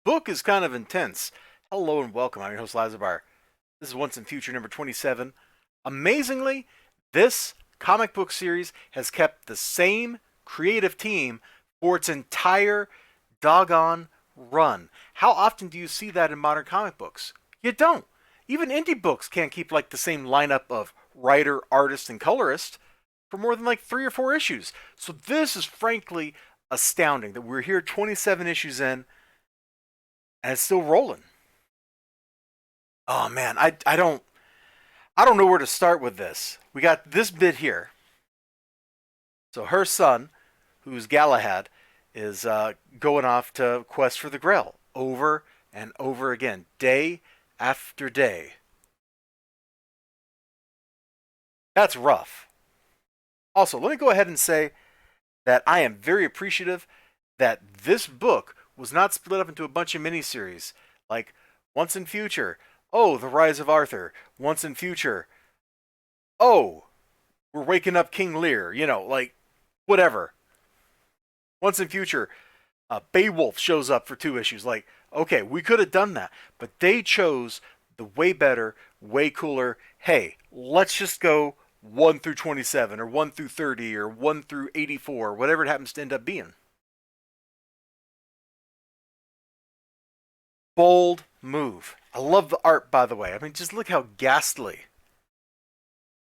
book is kind of intense. Hello and welcome. I'm your host, Elizibar. This is Once and Future number 27. Amazingly, this comic book series has kept the same creative team for its entire doggone run. How often do you see that in modern comic books? You don't. Even indie books can't keep like the same lineup of writer, artist, and colorist for more than like 3 or 4 issues. So this is frankly astounding that we're here 27 issues in and it's still rolling. Oh man, I don't know where to start with this. We got this bit here. So her son, who's Galahad, is going off to quest for the Grail over and over again, day after day. That's rough. Also, let me go ahead and say that I am very appreciative that this book was not split up into a bunch of miniseries like Once in Future, oh, The Rise of Arthur, Once in Future, oh, we're waking up King Lear, like whatever. Once in Future, Beowulf shows up for 2 issues. Like, okay, we could have done that, but they chose the way better, way cooler. Hey, let's just go 1 through 27 or 1 through 30 or 1 through 84, whatever it happens to end up being. Bold move. I love the art, by the way. I mean, just look how ghastly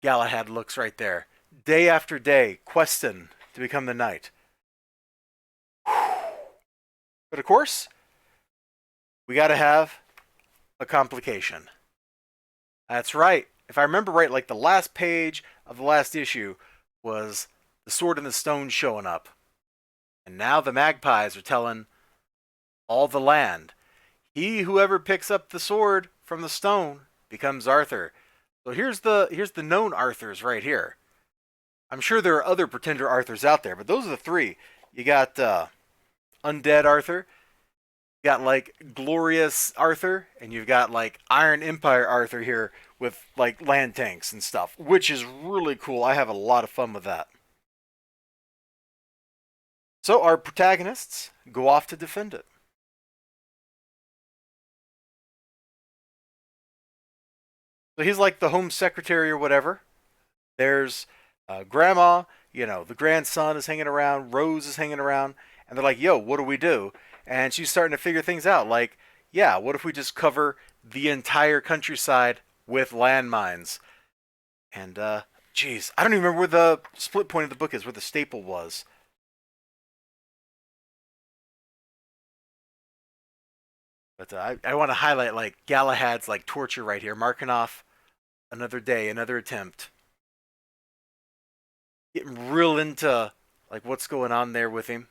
Galahad looks right there. Day after day, questing to become the knight. But of course, we got to have a complication. That's right. If I remember right, like the last page of the last issue was the sword and the stone showing up. And now the magpies are telling all the land, he whoever picks up the sword from the stone becomes Arthur. So here's the known Arthurs right here. I'm sure there are other pretender Arthurs out there, but those are the three. You got Undead Arthur, you got like Glorious Arthur, and you've got like Iron Empire Arthur here with like land tanks and stuff, which is really cool. I have a lot of fun with that. So our protagonists go off to defend it. So he's like the home secretary or whatever. There's grandma, the grandson is hanging around, Rose is hanging around, and they're like, yo, what do we do? And she's starting to figure things out. Like, yeah, what if we just cover the entire countryside with landmines? And, geez, I don't even remember where the split point of the book is, where the staple was. But I want to highlight, like, Galahad's, like, torture right here, marking off another day, another attempt. Getting real into, like, what's going on there with him.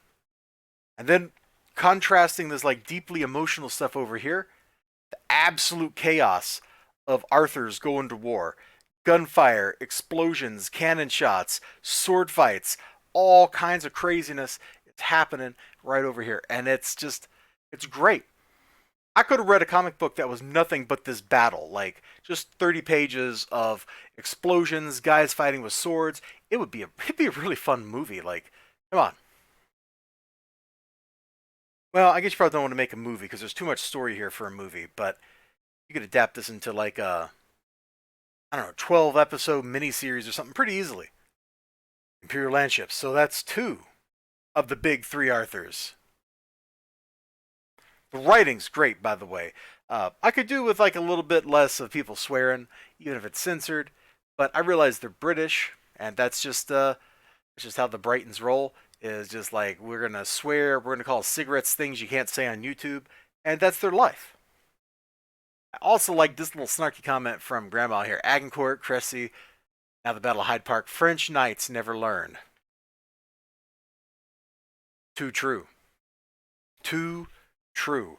And then contrasting this like deeply emotional stuff over here, the absolute chaos of Arthur's going to war. Gunfire, explosions, cannon shots, sword fights, all kinds of craziness. It's happening right over here. And it's great. I could have read a comic book that was nothing but this battle, like just 30 pages of explosions, guys fighting with swords. It'd be a really fun movie. Like, come on. Well, I guess you probably don't want to make a movie because there's too much story here for a movie, but you could adapt this into like a, I don't know, 12 episode miniseries or something pretty easily. Imperial Landships. So that's two of the big three Arthurs. The writing's great, by the way. I could do with like a little bit less of people swearing, even if it's censored, but I realize they're British, and that's just how the Brightons roll. Is just like we're gonna swear, we're gonna call cigarettes things you can't say on YouTube, and that's their life. I also like this little snarky comment from Grandma here. Agincourt, Cressy, now the Battle of Hyde Park. French knights never learn. Too true. Too true.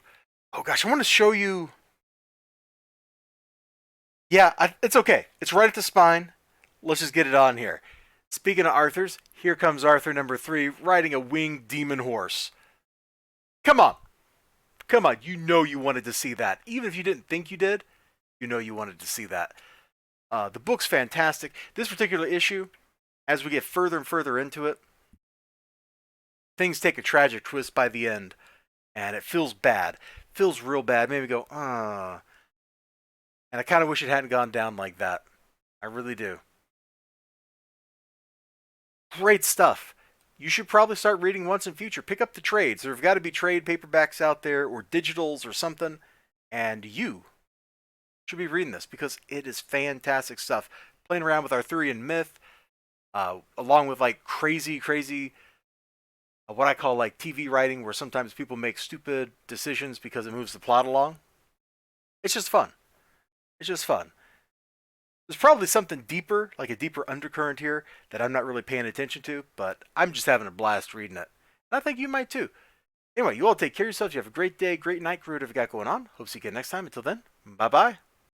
Oh gosh, I want to show you. Yeah, it's okay. It's right at the spine. Let's just get it on here. Speaking of Arthur's, here comes Arthur number 3 riding a winged demon horse. Come on. Come on. You know you wanted to see that. Even if you didn't think you did, you know you wanted to see that. The book's fantastic. This particular issue, as we get further and further into it, things take a tragic twist by the end, and it feels bad. feels real bad. Made me go, and I kind of wish it hadn't gone down like that. I really do. Great stuff. You should probably start reading Once and Future. Pick up the trades. There've got to be trade paperbacks out there or digitals or something, and you should be reading this because it is fantastic stuff. Playing around with Arthurian myth, along with like crazy, what I call like TV writing, where sometimes people make stupid decisions because it moves the plot along. It's just fun. It's just fun. There's probably something deeper, like a deeper undercurrent here that I'm not really paying attention to, but I'm just having a blast reading it. And I think you might too. Anyway, you all take care of yourselves. You have a great day, great night, whatever you got going on. Hope to see you again next time. Until then, bye bye.